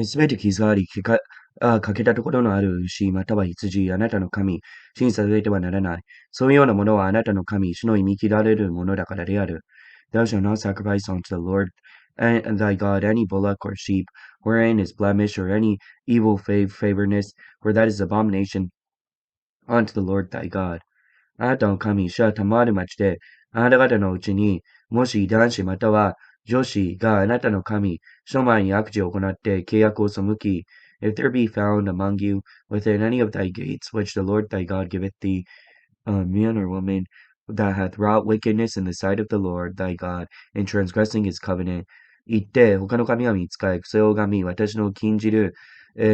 すべて傷があり、欠けたところのある牛、または羊、あなたの神、審査されてはならない。そういうようなものはあなたの神、主の忌み切られるものだからである。Thou shalt not sacrifice unto the Lord thy God any bullock or sheep, wherein is blemish, or any evil favoredness, for that is abomination unto the Lord thy God. あなたの神、主は賜る町で、あなた方のうちに、もし男子または女子があなたの神、主の前に悪事を行って契約を背き、if there be found among you within any of thy gates which the Lord thy God giveth thee, a man or woman that hath wrought wickedness in the sight of the Lord thy God, in transgressing his covenant, 言って、他の神々に仕え、それを拝み、私の禁じる、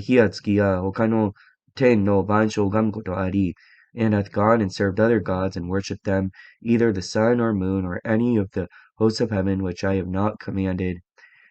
火や月や他の天の万象を拝むことあり、and hath gone and served other gods and worshipped them, either the sun or moon or any of the hosts of heaven which I have not commanded.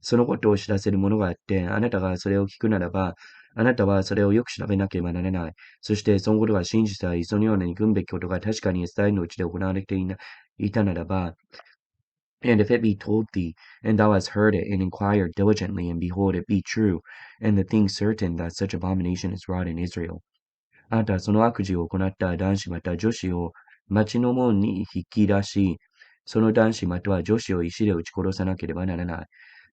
そのことを知らせるものがあって、あなたがそれを聞くならば、あなたはそれをよく調べなければならない。そして、そのことが真実であり、そのような憎むべきことが確かにイスラエルのうちで行われていたならば、and if it be told thee, and thou hast heard it, and inquired diligently, and behold, it be true, and the thing certain that such abomination is wrought in Israel. あなたはその悪事を行った男子または女子を町の門に引き出し、その男子または女子を石で撃ち殺さなければならない。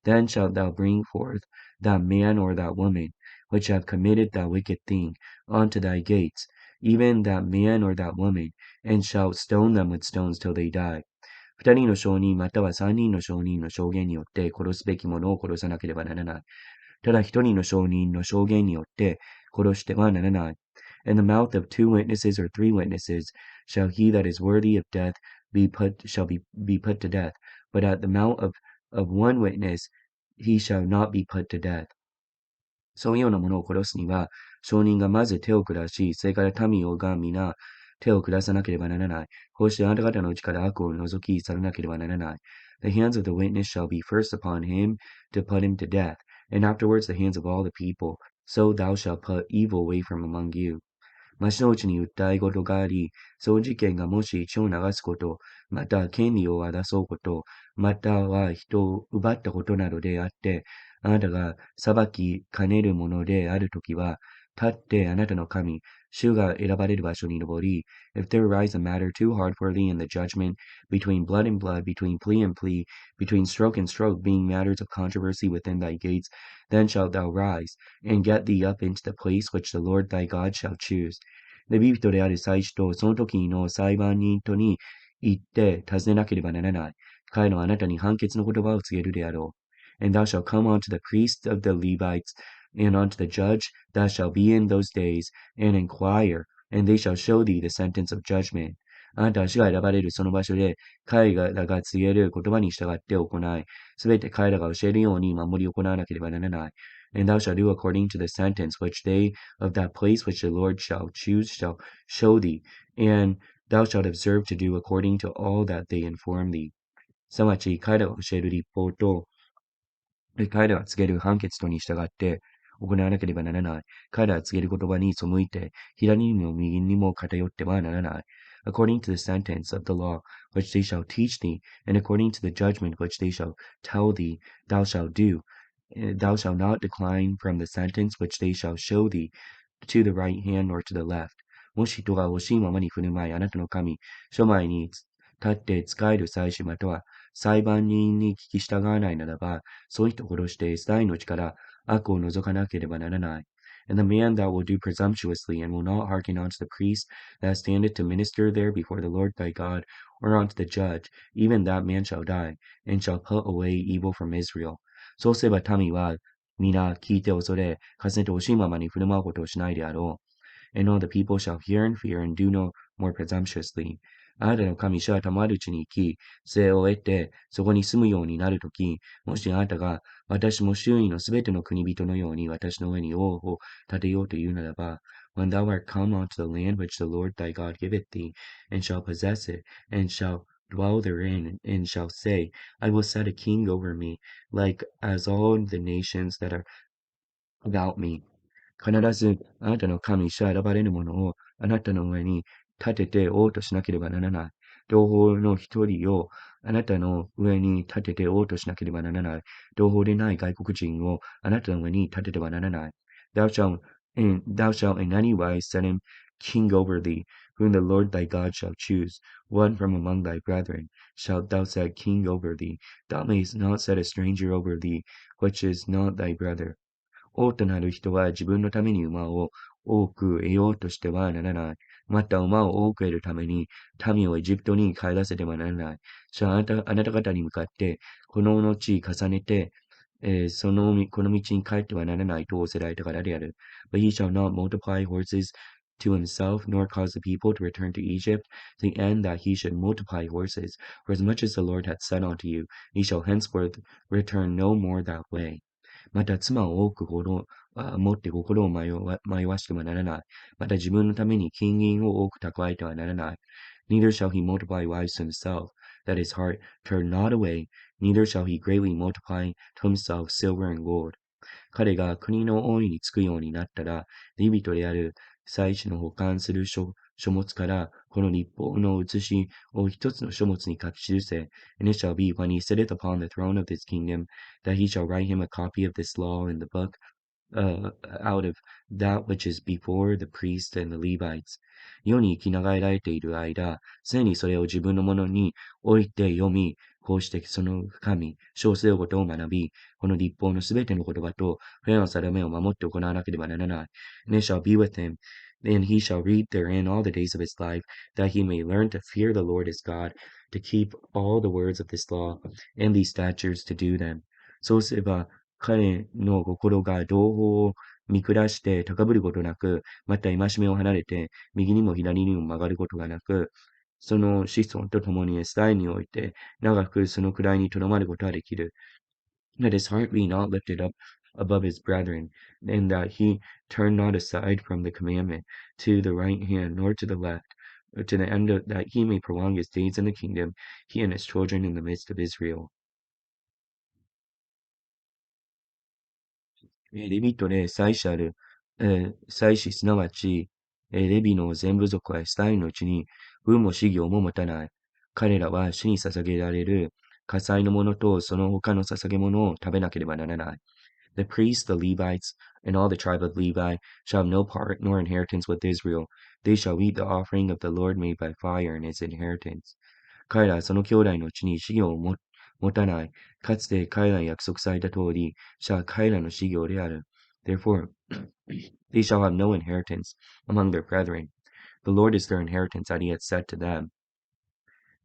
Then shalt thou bring forth that man or that woman, which have committed that wicked thing, unto thy gates, even that man or that woman, and shalt stone them with stones till they die. 二人の証人または三人の証人の証言によって殺すべき者を殺さなければならない。ただ一人の証人の証言によって殺してはならない。In the mouth of two witnesses or three witnesses shall he that is worthy of death be put to death. But at the mouth of one witness he shall not be put to death. そういうようなものを殺すには、証人がまず手を下し、それから民をが皆手を下さなければならない。こうしてあなた方のうちから悪を除き去らなければならない。The hands of the witness shall be first upon him to put him to death, and afterwards the hands of all the people. So thou shalt put evil away from among you. 町のうちに訴え事があり、その事件がもし血を流すこと、また権利を争うこと、または人を奪ったことなどであって、あなたが裁きかねるものであるときは、立ってあなたの神、主が選ばれる場所に登り、if there arise a matter too hard for thee in the judgment, between blood and blood, between plea and plea, between stroke and stroke, being matters of controversy within thy gates, then shalt thou rise, and get thee up into the place which the Lord thy God shall choose. レビ人である祭司とその時の裁判人とに言って尋ねなければならない。彼のあなたに判決の言葉を告げるであろう。And thou shalt come unto the priest of the Levites, and unto the judge that shall be in those days, and inquire, and they shall show thee the sentence of judgment. あなたは主が選ばれるその場所で、彼らが告げる言葉に従って行い、すべて彼らが教えるように守り行わなければならない。And thou shalt do according to the sentence which they of that place which the Lord shall choose shall show thee, and thou shalt observe to do according to all that they inform thee. すなわち、彼らが教える立法と、彼らが告げる判決とに従って行わなければならない。彼らが告げる言葉に背いて、左にも右にも偏ってはならない。According to the sentence of the law which they shall teach thee, and according to the judgment which they shall tell thee, thou shalt do. Thou shalt not decline from the sentence which they shall show thee, to the right hand nor to the left. もし人が惜しいままに振る舞い、あなたの神、書前に立って仕える祭司または裁判人に聞き従わないならば、そういう人を殺して罪のうちから悪を除かなければならない。And the man that will do presumptuously and will not hearken unto the priest that standeth to minister there before the Lord thy God, or unto the judge, even that man shall die, and shall put away evil from Israel. そうすれば民は皆聞いて恐れ、かつて惜しいままに振る舞うことをしないであろう。And all the people shall hear and fear and do no more presumptuously. あなたの神主は賜るうちに行き、杖を得て、そこに住むようになるとき、もしあなたが、私も周囲のすべての国人のように私の上に王を立てようというならば、when thou art come unto the land which the Lord thy God giveth thee, and shall possess it, and shall dwell therein, and shall say, I will set a king over me, like as all the nations that are about me. 必ずあなたの神主は選ばれる者をあなたの上に立てて王としなければならない。同胞の一人をあなたの上に立てて王としなければならない。同胞でない外国人をあなたの上に立ててはならない。Thou shalt in any wise set him king over thee, whom the Lord thy God shall choose. One from among thy brethren shalt thou set king over thee. Thou mayest not set a stranger over thee, which is not thy brother. 王となる人は自分のために馬を多く得ようとしてはならない。また馬を多く得るために民をエジプトに帰らせてはならない。あなた方に向かって、この後重ねて、この道に帰ってはならないと仰せられたからである。But he shall not multiply horses to himself, nor cause the people to return to Egypt, to the end that he should multiply horses. For as much as the Lord hath said unto you, ye shall henceforth return no more that way. また妻を多く持って心を迷わしてはならない。また自分のために金銀を多く蓄えてはならない。Neither shall he multiply wives to himself, that his heart turn not away, neither shall he greatly multiply to himself silver and gold. 彼が国の王位につくようになったら、レビトである祭司の保管する書物から、この立法の写しを一つの書物に書き記せ。And it shall be when he sitteth upon the throne of his kingdom, that he shall write him a copy of this law in the book, out of that which is before the priests and the Levites. 世に生き長えられている間、常にそれを自分のものに置いて読み、こうしてその神、小生ごとを学び、この立法のすべての言葉と、これらの定めを守って行わなければならない。And it shall be with him, and he shall read therein all the days of his life, that he may learn to fear the Lord his God, to keep all the words of this law, and these statutes to do them. そうすれば、彼の心が同胞を見下して高ぶることなく、また戒めを離れて、右にも左にも曲がることがなく、その子孫と共に代において、長くその位にとどまることができる。That his heart be not lifted up above his brethren, and that he turn not aside from the commandment to the right hand, nor to the left, to the end that he may prolong his days in the kingdom, he and his children in the midst of Israel. レビトで祭司ある、祭司すなわち、レビの全部族はイスラエルのうちに、分も資業も持たない。彼らは主に捧げられる火祭のものとその他の捧げ物を食べなければならない。The priests, the Levites, and all the tribe of Levi shall have no part nor inheritance with Israel. They shall eat the offering of the Lord made by fire in his inheritance. 彼らはその兄弟のうちに資料を持たない。かつて彼らに約束された通り、彼らの資料である。Therefore, they shall have no inheritance among their brethren. The Lord is their inheritance that he hath said to them.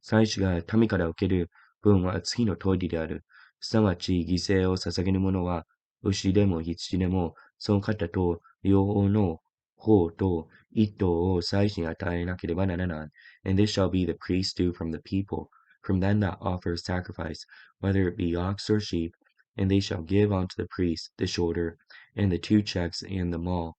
祭司が民から受ける分は次の通りである。すなわち、犠牲を捧げる者は、牛でも羊でも、その肩と両方の方と一頭を祭司に与えなければならない。And this shall be the priest's due from the people, from them that offer sacrifice, whether it be ox or sheep, and they shall give unto the priest the shoulder, and the two checks, and the maw.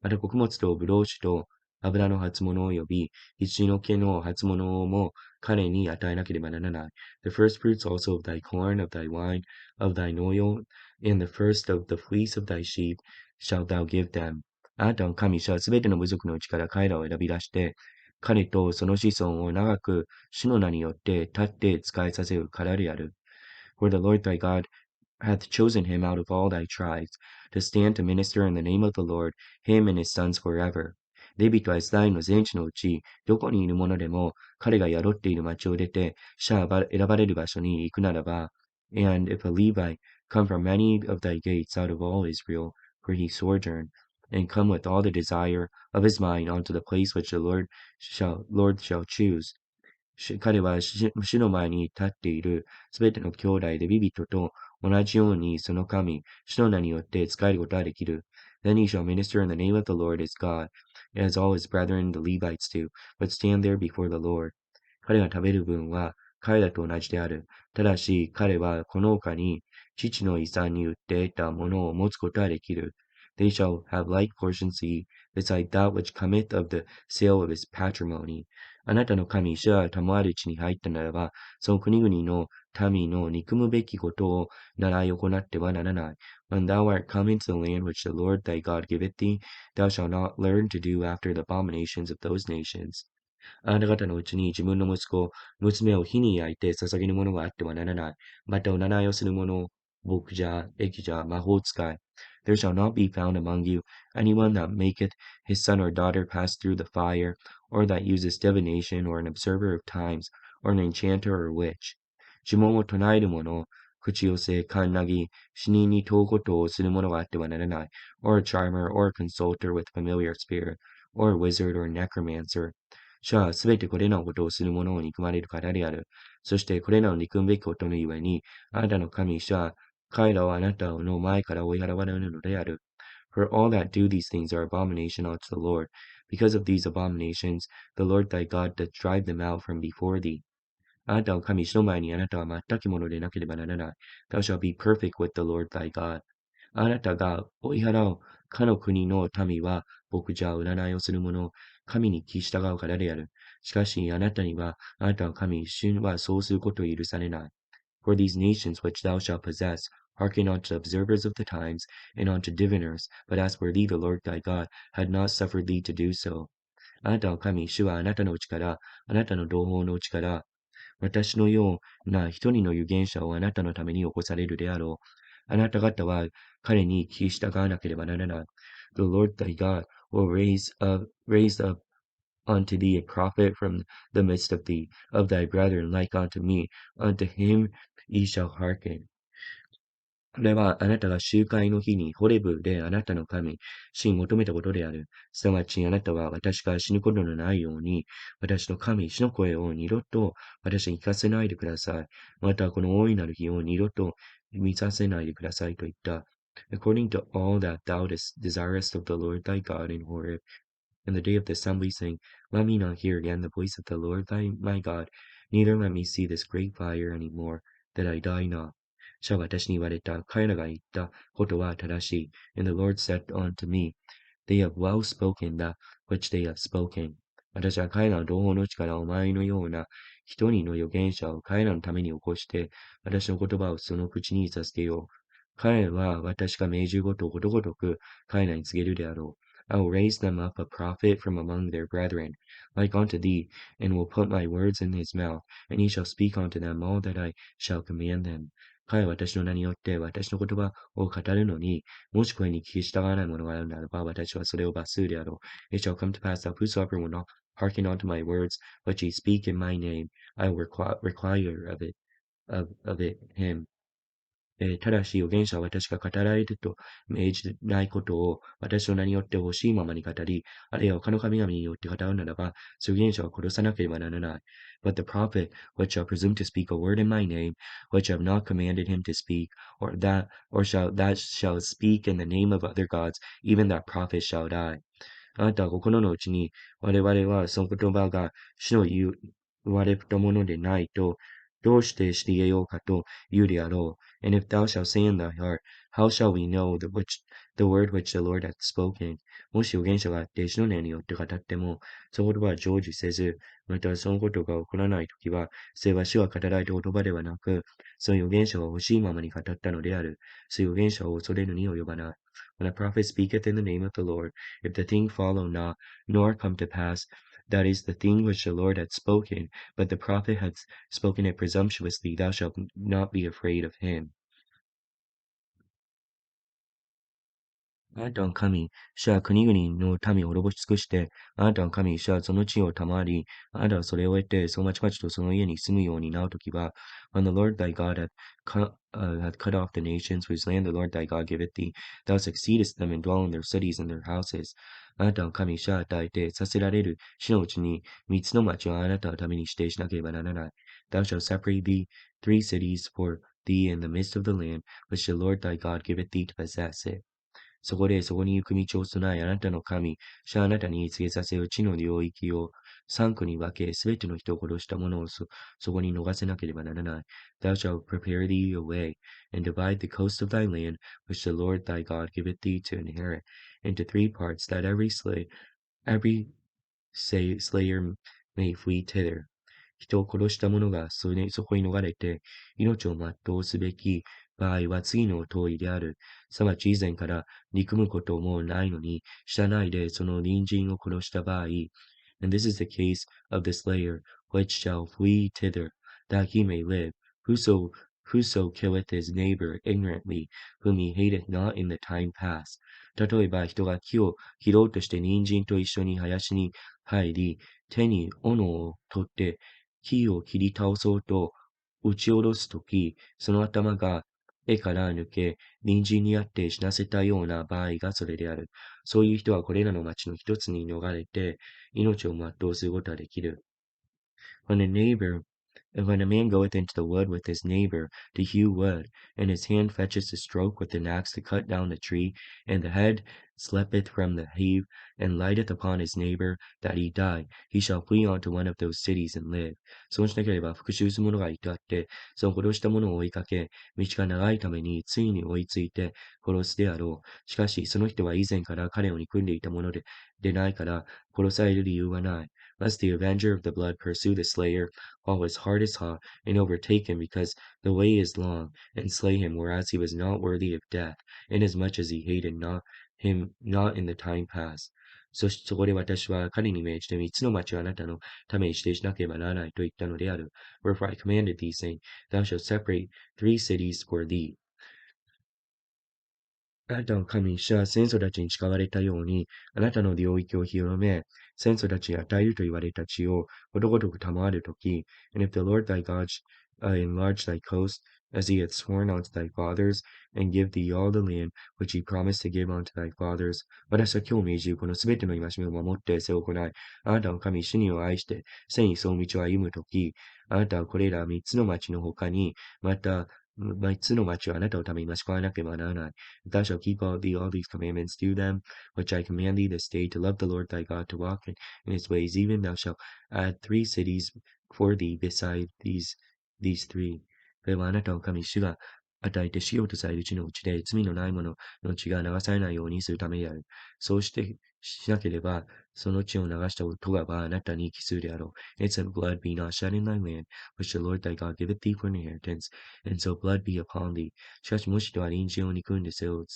また穀物と葡萄酒と油の初物及び羊の毛の初物も彼に与えなければならない。The first fruits also of thy corn, of thy wine, of thine oil, and the first of the fleece of thy sheep shalt thou give them. あなたの神主はすべての部族のうちから彼らを選び出して、彼とその子孫を長く主の名によって立って使いさせるからである。For the Lord thy God hath chosen him out of all thy tribes, to stand to minister in the name of the Lord, him and his sons forever. レビトはイスラエルの全地のうち、どこにいる者でも、彼が宿っている町を出て、選ばれる場所に行くならば、and if a Levite come from any of thy gates out of all Israel, where he sojourn, and come with all the desire of his mind unto the place which the Lord shall choose, 彼は主の前に立っているすべての兄弟でビビットと同じようにその神、主の名によって使えることができる。Then he shall minister in the name of the Lord his God, as all his brethren the Levites do, but stand there before the Lord. 彼が食べる分は彼らと同じである。ただし彼はこの他に父の遺産に売って得たものを持つことができる。They shall have like portions to eat, beside that which cometh of the sale of his patrimony. あなたの神、主は賜る地に入ったならば、その国々の民の憎むべきことを習い行ってはならない。When thou art come into the land which the Lord thy God giveth thee, thou shalt not learn to do after the abominations of those nations. あなた方のうちに自分の息子、娘を火に焼いて捧げるものがあってはならない。また、お習いをする者、牧者、駅者、魔法使い。There shall not be found among you anyone that maketh his son or daughter pass through the fire, or that uses divination, or an observer of times, or an enchanter or witch. 呪文を唱える者、口寄せ、カンナギ、死人に問うことをする者があってはならない。or a charmer, or a consulter with familiar spirit, or a wizard, or a necromancer. 主はすべてこれらのことをする者を憎まれる方である。そしてこれらを憎むべきことのゆえに、あなたの神、主は彼らをあなたの前から追い払われるのである。For all that do these things are abomination unto the Lord. Because of these abominations, the Lord thy God doth drive them out from before thee. あなたの神、主の前にあなたは全くものでなければならない。Thou shalt be perfect with the Lord thy God. あなたが追い払うかの国の民は、牧者、占いをする者、神に聞き従うからである。しかし、あなたには、あなたの神、主はそうすることを許されない。For these nations which thou shalt possess, hearken unto observers of the times, and unto diviners, but as for thee the Lord thy God had not suffered thee to do so. あなたの神、主はあなたのうちから、あなたの同胞のうちから、私のような一人の預言者をあなたのために起こされるであろう。あなた方は彼に聞き従わなければならない。The Lord thy God will raise up unto thee a prophet from the midst of thee, of thy brethren like unto me. Unto him ye shall hearken. これはあなたが集会の日にホレブであなたの神、主に求めたことである。すなわちあなたは私が死ぬことのないように、私の神、主の声を二度と私に聞かせないでください。またこの大いなる日を二度と見させないでくださいと言った。According to all that thou desirest of the Lord thy God in Horeb, in the day of the assembly, saying, Let me not hear again the voice of the Lord my God, neither let me see this great fire any more, that I die not. 主は私に言われた。彼らが言ったことは正しい。And the Lord said unto me, They have well spoken that which they have spoken. 私は彼らの同胞のうちからお前のような一人の預言者を彼らのために起こして、私の言葉をその口に授けよう。彼らは私が命じることをことごとく彼らに告げるであろう。I will raise them up a prophet from among their brethren, like unto thee, and will put my words in his mouth, and he shall speak unto them all that I shall command them. 彼は私の名によって私の言葉を語るのに、もし声に聞き従わない者があるならば、私はそれを罰するであろう。It shall come to pass that whosoever will not hearken unto my words, which ye speak in my name, I will require of it him. ただし、預言者は私が語られると命じないことを私の名によって欲しいままに語り、あるいは他の神々によって語るならば、預言者は殺さなければならない。But the prophet which shall presume to speak a word in my name, which I have not commanded him to speak, that shall speak in the name of other gods, even that prophet shall die. あなたは心のうちに、我々はその言葉が主の言われたものでないと、どうして知り得ようかと言うであろう。And if thou shalt say in thy heart, how shall we know the word which the Lord hath spoken? もし預言者があって、主の名によって語っても、その言葉は成就せず、またそのことが起こらないときは、それは主が語られた言葉ではなく、その預言者は欲しいままに語ったのである。そういう預言者を恐れるに及ばない。When a prophet speaketh in the name of the Lord, if the thing follow not, nor come to pass, that is the thing which the Lord hath spoken, but the prophet hath spoken it presumptuously, thou shalt not be afraid of him. あなたの神、主は国々の民を滅ぼし尽くして、あなたの神、主はその地を賜り、あなたはそれを得て、そうまちまちとその家に住むようになるときは、When the Lord thy God hath cut off the nations whose land the Lord thy God giveth thee, thou succeedest them and dwell in their cities and their houses. あなたの神、主は与えて、させられる地のうちに、三つの町をあなたのために指定しなければならない。Thou shalt separate thee three cities for thee in the midst of the land, which the Lord thy God giveth thee to possess it. そこでそこに行く道を備え、あなたの神、主はあなたに告げさせる地の領域を三区に分け、すべての人を殺した者をそこに逃せなければならない。Thou shalt prepare thee a way, and divide the coast of thy land, which the Lord thy God giveth thee to inherit, into three parts, that every slayer may flee thither. 人を殺した者がそこに逃れて、命を全うすべき場合は次の通りである。すなわち以前から憎むこともないのに、知らないでその隣人を殺した場合、And this is the case of the slayer, which shall flee thither, that he may live. Whoso killeth his neighbor ignorantly, whom he hateth not in the time past. 例えば人が木を切ろうとして人参と一緒に林に入り、手に斧を取って木を切り倒そうと打ち下ろすとき、その頭が絵から抜け、隣人にあって死なせたような場合がそれである。そういう人はこれらの町の一つに逃れて、命を全うすることができる。When a man goeth into the wood with his neighbor to hew wood, and his hand fetches a stroke with an axe to cut down the tree, and the head slippeth from the heave, and lighteth upon his neighbor, that he die, he shall flee unto one of those cities and live. そうしなければ復讐する者がいてあって、その殺した者を追いかけ、道が長いためについに追いついて殺すであろう。しかし、その人は以前から彼を憎んでいたものでないから、殺される理由はない。Lest the avenger of the blood pursue the slayer, while his heart is hot, and overtake him, because the way is long, and slay him, whereas he was not worthy of death, inasmuch as he hated not him not in the time past. そこで私は彼に命じて三つの町をあなたのために指定しなければならないと言ったのである。Wherefore I commanded thee, saying, Thou shalt separate 3 cities for thee. あなたの神、主は先祖たちに誓われたように、あなたの領域を広め、先祖たちに与えると言われた地をことごとく賜るとき、and if the Lord thy God enlarge thy coast, as he hath sworn unto thy fathers, and give thee all the land which he promised to give unto thy fathers, 私は今日命じるこのすべての戒めを守って背を行い、あなたの神、主にを愛して、背に沿う道を歩むとき、あなたはこれら三つの町の他に、また、三つの町をあなたのために増し加えなければならない。Thou shalt keep all these commandments, do them, which I command thee this day, to love the Lord thy God, to walk in his ways. Even thou shalt add 3 cities for thee beside these 3. これはあなたの神、主が与えてしようとされる地のうちで、罪のない者の血が流されないようにするためである。そうしてしなければ、その血を流した咎はあなたに帰するであろう。Its blood be not shed in thy land, which the Lord thy God giveth thee for an inheritance, and so blood be upon thee. しかしもし人は隣人を憎んで背を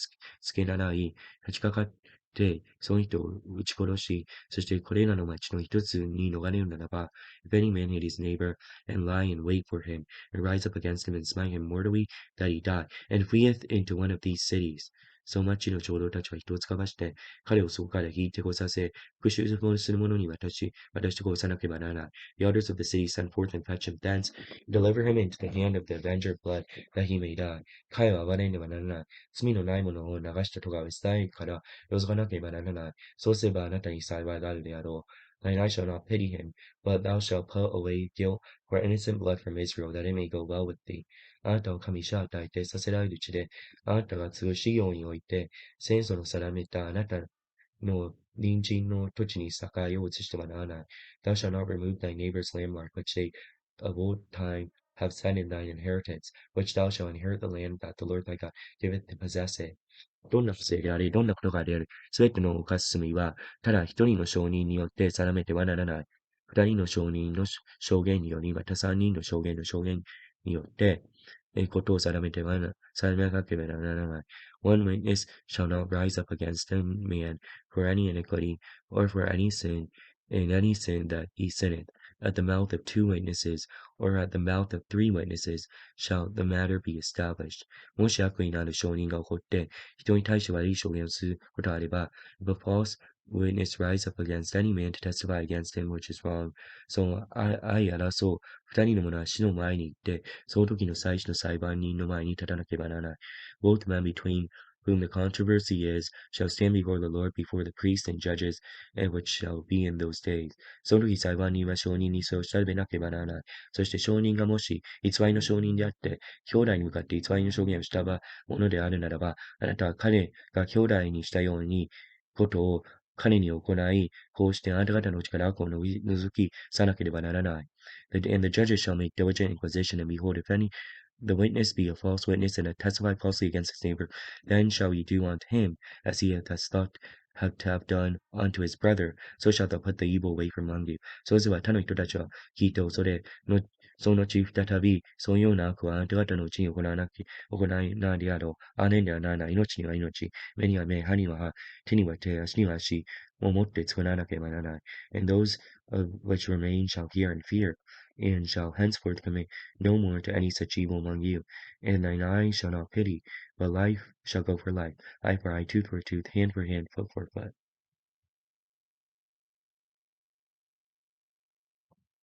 つけならい、立ちかかって、その人を撃ち殺し、そしてこれらの町の一つに逃れるならば、if any man hate his neighbor, and lie in wait for him, and rise up against him, and smite him mortally, that he die, and fleeth into one of these cities. その町の長老たちは人を使わして、彼をそこから引いてこさせ、復讐する者に渡して殺さなければならない。The elders of the city send forth and fetch him thence, and deliver him into the hand of the avenger of blood, that he may die. 彼は暴れねばならない。罪のない者を流した咎をイスラエルからよそがなければならない。そうすればあなたに幸いがあるであろう。And I shall not pity him, but thou shalt put away guilt for innocent blood from Israel, that it may go well with thee. あなたを神主は与えてさせられる地で、あなたが継ぐ事業において、先祖の定めたあなたの隣人の土地に栄を移してはならない。Thou shalt not remove thy neighbor's landmark, which they of old time have set in thine inheritance, which thou shalt inherit the land that the Lord thy God giveth to possess it. どんな不正であり、どんなことがである、すべての犯す罪は、ただ一人の証人によって定めてはならない。二人の証人の証言により、また三人の証言によって、ことを定めなければならない。One witness shall not rise up against a man for any iniquity, or for any sin, in any sin that he sinneth. At the mouth of 2 witnesses, or at the mouth of 3 witnesses, shall the matter be established. もし悪意のある証人が起こって、人に対して悪い証言をすることがあれば、if a false witness rise up against any man to testify against him which is wrong, その相争う二人の者は死の前に行って、その時の祭司の裁判人の前に立たなければならない。Both men between whom the controversy is, shall stand before the Lord before the priests and judges, and which shall be in those days. その時裁判人は証人にそう調べなければならない。そして証人がもし偽りの証人であって、兄弟に向かって偽りの証言をしたものであるならば、あなたは彼が兄弟にしたようにことを彼に行い、こうしてあなた方のうちから悪を除きさなければならない。And the judges shall make diligent inquisition, and behold, if any the witness be a false witness, and testify falsely against his neighbor, then shall he do unto him as he hath thought to have done unto his brother, so shalt thou put the evil away from among you. そうすれば他の人たちは聞いて恐れ、ဆုံးတော် chief တထဘီဆုံးယုံနာကွာတကတနိုချင်းကိုနာနာကိုနာနာဒီယာတော့အာနေနာနာinochi inochi many are many hani maha tini wa te asni wa shi momotte tsunana ke manana and those which remain shall hear and fear and shall henceforth commit no more to any such evil among you and thine eye shall not pity but life shall go for life eye for eye tooth for tooth hand for hand foot for foot